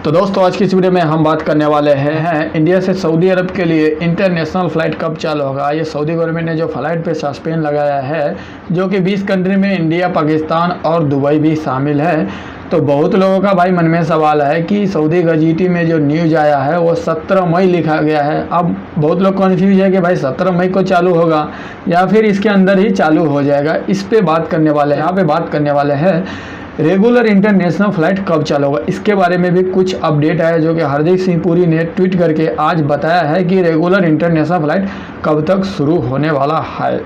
तो दोस्तों आज की इस वीडियो में हम बात करने वाले हैं इंडिया से सऊदी अरब के लिए इंटरनेशनल फ़्लाइट कब चालू होगा। ये सऊदी गवर्नमेंट ने जो फ़्लाइट पे सस्पेंड लगाया है, जो कि 20 कंट्री में इंडिया, पाकिस्तान और दुबई भी शामिल है। तो बहुत लोगों का भाई मन में सवाल है कि सऊदी गजीटी में जो न्यूज़ आया है वो 17 मई लिखा गया है। अब बहुत लोग कन्फ्यूज है कि भाई 17 मई को चालू होगा या फिर इसके अंदर ही चालू हो जाएगा। इस पे बात करने वाले हैं। यहाँ पे बात करने वाले हैं रेगुलर इंटरनेशनल फ़्लाइट कब चालू होगा। इसके बारे में भी कुछ अपडेट आया, जो कि हरदीप सिंह पुरी ने ट्वीट करके आज बताया है कि रेगुलर इंटरनेशनल फ़्लाइट कब तक शुरू होने वाला है।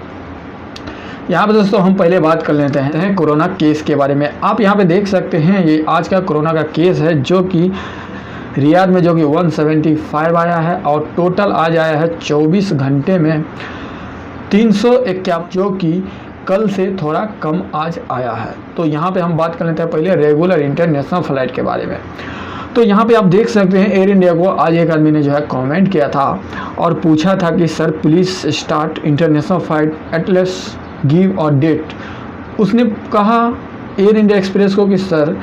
यहाँ पे दोस्तों हम पहले बात कर लेते हैं कोरोना केस के बारे में। आप यहाँ पे देख सकते हैं ये आज का कोरोना का केस है, जो कि रियाद में जो कि 175 आया है और टोटल आज आया है 24 घंटे में 351, जो कि कल से थोड़ा कम आज आया है। तो यहाँ पे हम बात कर लेते हैं पहले रेगुलर इंटरनेशनल फ़्लाइट के बारे में। तो यहाँ पे आप देख सकते हैं एयर इंडिया को आज एक आदमी ने जो है कमेंट किया था और पूछा था कि sir please start international flight at least give और डेट। उसने कहा एयर इंडिया एक्सप्रेस को कि सर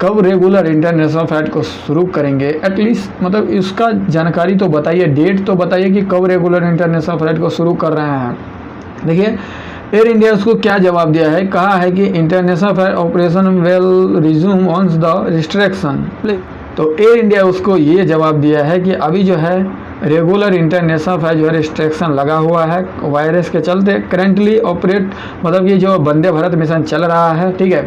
कब रेगुलर इंटरनेशनल फ़्लाइट को शुरू करेंगे, एटलीस्ट मतलब इसका जानकारी तो बताइए, डेट तो बताइए कि कब रेगुलर इंटरनेशनल फ़्लाइट को शुरू कर रहे हैं। देखिए एयर इंडिया उसको क्या जवाब दिया है, कहा है कि international flight operation will resume on the restriction. तो एयर इंडिया उसको ये जवाब दिया है कि अभी जो है रेगुलर इंटरनेशनल फ्लाइट जो है रिस्ट्रिक्शन लगा हुआ है वायरस के चलते। करेंटली ऑपरेट मतलब ये जो वंदे भारत मिशन चल रहा है, ठीक है,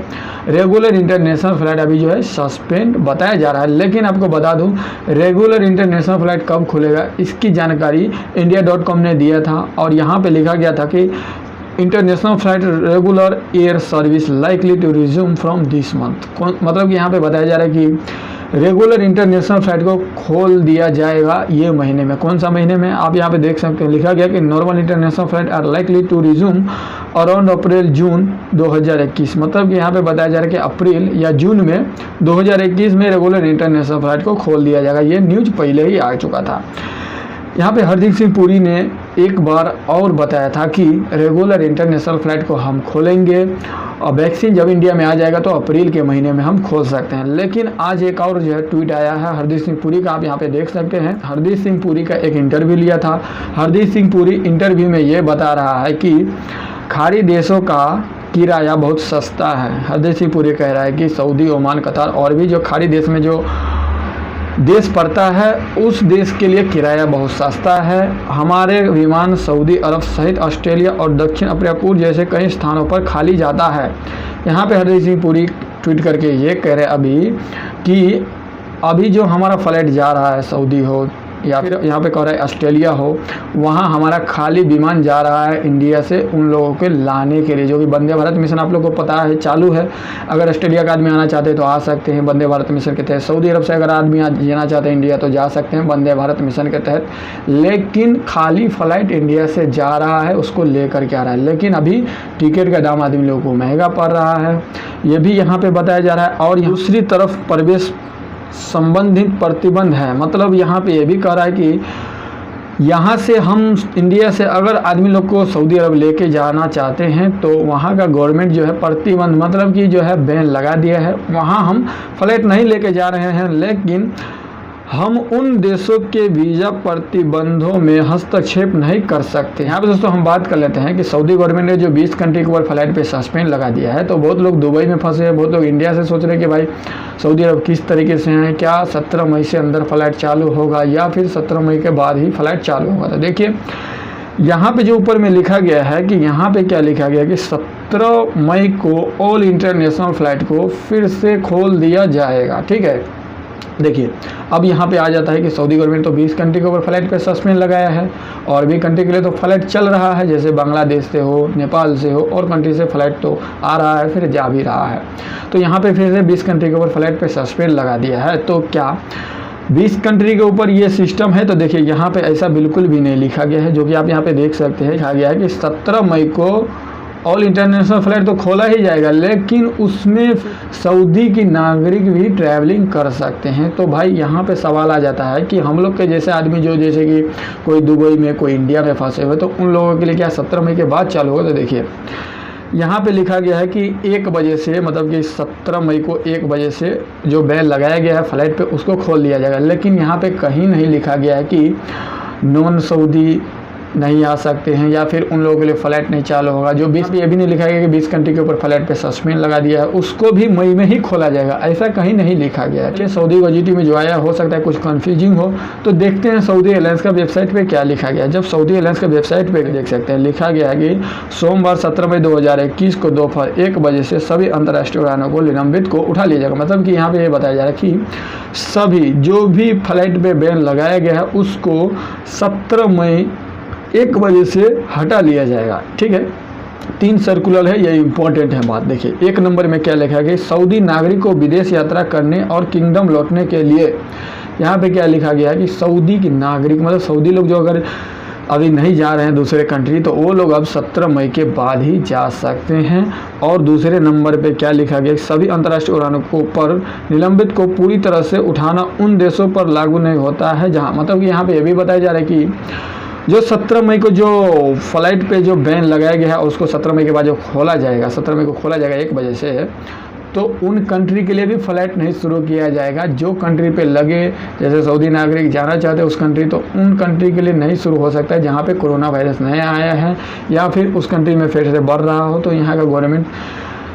रेगुलर इंटरनेशनल फ्लाइट अभी जो है सस्पेंड बताया जा रहा है। लेकिन आपको बता दूं रेगुलर इंटरनेशनल फ्लाइट कब खुलेगा इसकी जानकारी India.com ने दिया था और यहाँ पे लिखा गया था कि international flight regular air service likely to resume from this month. मतलब कि यहाँ पे बताया जा रहा है कि रेगुलर इंटरनेशनल फ्लाइट को खोल दिया जाएगा ये महीने में। कौन सा महीने में आप यहाँ पे देख सकते हैं, लिखा गया कि normal international flight are likely to resume around April June 2021। मतलब कि यहाँ पे बताया जा रहा है कि अप्रैल या जून में 2021 में रेगुलर इंटरनेशनल फ्लाइट को खोल दिया जाएगा। ये न्यूज़ पहले ही आ चुका था। यहाँ पे हरदीप सिंह पुरी ने एक बार और बताया था कि रेगुलर इंटरनेशनल फ़्लाइट को हम खोलेंगे और वैक्सीन जब इंडिया में आ जाएगा तो अप्रैल के महीने में हम खोल सकते हैं। लेकिन आज एक और जो है ट्वीट आया है हरदीप सिंह पुरी का, आप यहाँ पे देख सकते हैं। हरदीप सिंह पुरी का एक इंटरव्यू लिया था। हरदीप सिंह पुरी इंटरव्यू में ये बता रहा है कि खाड़ी देशों का किराया बहुत सस्ता है। हरदीप सिंह पुरी कह रहा है कि सऊदी, ओमान, कतार और भी जो खाड़ी देश में जो देश पड़ता है उस देश के लिए किराया बहुत सस्ता है। हमारे विमान सऊदी अरब सहित ऑस्ट्रेलिया और दक्षिण अफ्रीका जैसे कई स्थानों पर खाली जाता है। यहाँ पे हरदीप सिंह पुरी ट्वीट करके ये कह रहे अभी कि अभी जो हमारा फ़्लाइट जा रहा है सऊदी हो या फिर यहाँ पे कह रहा है ऑस्ट्रेलिया हो, वहाँ हमारा खाली विमान जा रहा है इंडिया से उन लोगों के लाने के लिए, जो कि वंदे भारत मिशन आप लोगों को पता है चालू है। अगर ऑस्ट्रेलिया का आदमी आना चाहते हैं तो आ सकते हैं वंदे भारत मिशन के तहत। सऊदी अरब से अगर आदमी जाना चाहते हैं इंडिया तो जा सकते हैं वंदे भारत मिशन के तहत। लेकिन खाली फ़्लाइट इंडिया से जा रहा है उसको लेकर के आ रहा है। लेकिन अभी टिकट का दाम आदमी लोगों को महंगा पड़ रहा है, ये भी यहाँ पर बताया जा रहा है। और दूसरी तरफ प्रवेश संबंधित प्रतिबंध है। मतलब यहाँ पे ये भी कह रहा है कि यहाँ से हम इंडिया से अगर आदमी लोग को सऊदी अरब लेके जाना चाहते हैं तो वहाँ का गवर्नमेंट जो है प्रतिबंध मतलब कि जो है बैन लगा दिया है। वहाँ हम फ्लाइट नहीं लेके जा रहे हैं, लेकिन हम उन देशों के वीज़ा प्रतिबंधों में हस्तक्षेप नहीं कर सकते। यहाँ पे दोस्तों हम बात कर लेते हैं कि सऊदी गवर्नमेंट ने जो 20 कंट्री के ऊपर फ्लाइट पे सस्पेंड लगा दिया है, तो बहुत लोग दुबई में फंसे हैं, बहुत लोग इंडिया से सोच रहे हैं कि भाई सऊदी अरब किस तरीके से हैं, क्या 17 मई से अंदर फ़्लाइट चालू होगा या फिर 17 मई के बाद ही फ़्लाइट चालू होगा। तो देखिए यहाँ पे जो ऊपर में लिखा गया है कि यहाँ पे क्या लिखा गया कि 17 मई को ऑल इंटरनेशनल फ़्लाइट को फिर से खोल दिया जाएगा, ठीक है। देखिए अब यहाँ पे आ जाता है कि सऊदी गवर्नमेंट तो 20 कंट्री के ऊपर फ्लाइट पे सस्पेंड लगाया है और भी कंट्री के लिए तो फ्लाइट चल रहा है, जैसे बांग्लादेश से हो, नेपाल से हो और कंट्री से फ्लाइट तो आ रहा है फिर जा भी रहा है। तो यहाँ पे फिर से 20 कंट्री के ऊपर फ्लाइट पे सस्पेंड लगा दिया है। तो क्या 20 कंट्री के ऊपर ये सिस्टम है? तो देखिए यहाँ पे ऐसा बिल्कुल भी नहीं लिखा गया है, जो कि आप यहाँ पे देख सकते हैं। लिखा गया है कि 17 मई को ऑल इंटरनेशनल फ्लाइट तो खोला ही जाएगा, लेकिन उसमें सऊदी की नागरिक भी ट्रैवलिंग कर सकते हैं। तो भाई यहाँ पे सवाल आ जाता है कि हम लोग के जैसे आदमी जो जैसे कि कोई दुबई में, कोई इंडिया में फंसे हुए, तो उन लोगों के लिए क्या 17 मई के बाद चालू होगा? तो देखिए यहाँ पे लिखा गया है कि 1 बजे से, मतलब कि 17 मई को 1 बजे से जो बैन लगाया गया है फ़्लाइट पे उसको खोल दिया जाएगा। लेकिन यहाँ पे कहीं नहीं लिखा गया है कि नॉन सऊदी नहीं आ सकते हैं या फिर उन लोगों के लिए फ़्लाइट नहीं चालू होगा। जो 20 पे ये भी नहीं लिखा गया कि 20 कंट्री के ऊपर फ़्लाइट पे सस्पेंड लगा दिया है, उसको भी मई में ही खोला जाएगा, ऐसा कहीं नहीं लिखा गया है। चलिए सऊदी OGT में जो आया हो सकता है कुछ कन्फ्यूजिंग हो, तो देखते हैं सऊदी एयरलाइंस का वेबसाइट पे क्या लिखा गया है। जब सऊदी एयरलाइंस का वेबसाइट पे देख सकते हैं, लिखा गया है कि सोमवार 17 मई 2021 को दोपहर 1 बजे से सभी अंतर्राष्ट्रीय उड़ानों को निलंबित को उठा लिया जाएगा। मतलब कि यहाँ पे ये बताया जा रहा है कि सभी जो भी फ्लाइट पे बैन लगाया गया है उसको 17 मई 1 बजे से हटा लिया जाएगा। ठीक है, 3 सर्कुलर है, ये इंपॉर्टेंट है बात। देखिए 1 नंबर में क्या लिखा गया, सऊदी नागरिक को विदेश यात्रा करने और किंगडम लौटने के लिए, यहाँ पे क्या लिखा गया है कि सऊदी की नागरिक, मतलब सऊदी लोग जो अगर अभी नहीं जा रहे हैं दूसरे कंट्री, तो वो लोग अब 17 मई के बाद ही जा सकते हैं। और दूसरे नंबर पे क्या लिखा गया, सभी अंतर्राष्ट्रीय उड़ानों को पर निलंबित को पूरी तरह से उठाना उन देशों पर लागू नहीं होता है जहाँ, मतलब कि यहाँ पे ये भी बताया जा रहा है कि जो 17 मई को जो फ़्लाइट पे जो बैन लगाया गया है उसको 17 मई के बाद जो खोला जाएगा, 17 मई को खोला जाएगा 1 बजे से, तो उन कंट्री के लिए भी फ़्लाइट नहीं शुरू किया जाएगा। जो कंट्री पे लगे, जैसे सऊदी नागरिक जाना चाहते हैं उस कंट्री, तो उन कंट्री के लिए नहीं शुरू हो सकता है जहाँ पे कोरोना वायरस नया आया है या फिर उस कंट्री में फिर से बढ़ रहा हो, तो यहाँ का गवर्नमेंट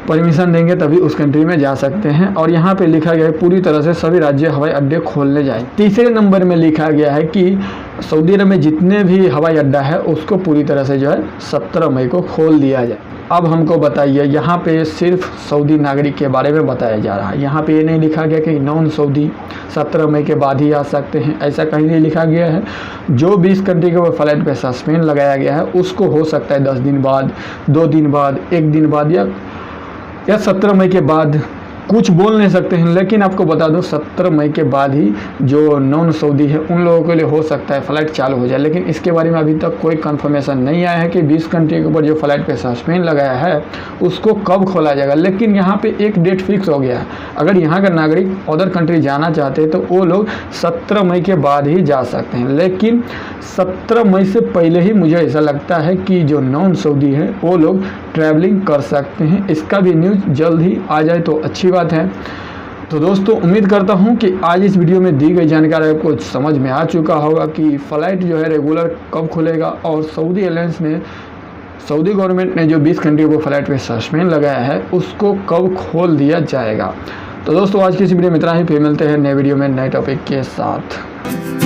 परमिशन देंगे तभी उस कंट्री में जा सकते हैं। और यहाँ पे लिखा गया है पूरी तरह से सभी राज्य हवाई अड्डे खोलने जाए। तीसरे नंबर में लिखा गया है कि सऊदी अरब में जितने भी हवाई अड्डा है उसको पूरी तरह से जो है 17 मई को खोल दिया जाए। अब हमको बताइए, यहाँ पे सिर्फ सऊदी नागरिक के बारे में बताया जा रहा है, यहाँ पे ये नहीं लिखा गया कि नॉन सऊदी 17 मई के बाद ही आ सकते हैं, ऐसा कहीं नहीं लिखा गया है। जो 20 कंट्री के ऊपर फ़्लाइट पे सस्पेंड लगाया गया है उसको हो सकता है 10 दिन बाद, 2 दिन बाद, 1 दिन बाद या 17 मई के बाद, कुछ बोल नहीं सकते हैं। लेकिन आपको बता दूं 17 मई के बाद ही जो नॉन सऊदी है उन लोगों के लिए हो सकता है फ़्लाइट चालू हो जाए। लेकिन इसके बारे में अभी तक कोई कंफर्मेशन नहीं आया है कि 20 कंट्री के ऊपर जो फ़्लाइट पे सस्पेंड लगाया है उसको कब खोला जाएगा। लेकिन यहाँ पे एक डेट फिक्स हो गया है, अगर यहाँ का नागरिक अदर कंट्री जाना चाहते हैं तो वो लोग 17 मई के बाद ही जा सकते हैं। लेकिन 17 मई से पहले ही मुझे ऐसा लगता है कि जो नॉन सऊदी है वो लोग ट्रैवलिंग कर सकते हैं। इसका भी न्यूज़ जल्द ही आ जाए तो अच्छी बात है। तो दोस्तों उम्मीद करता हूं कि आज इस वीडियो में दी गई जानकारी आपको समझ में आ चुका होगा कि फ़्लाइट जो है रेगुलर कब खुलेगा और सऊदी एयरलाइंस ने, सऊदी गवर्नमेंट ने जो 20 कंट्री को फ़्लाइट पे सस्पेंड लगाया है उसको कब खोल दिया जाएगा। तो दोस्तों आज की इस वीडियो में इतना ही, फिर मिलते हैं नए वीडियो में नए टॉपिक के साथ।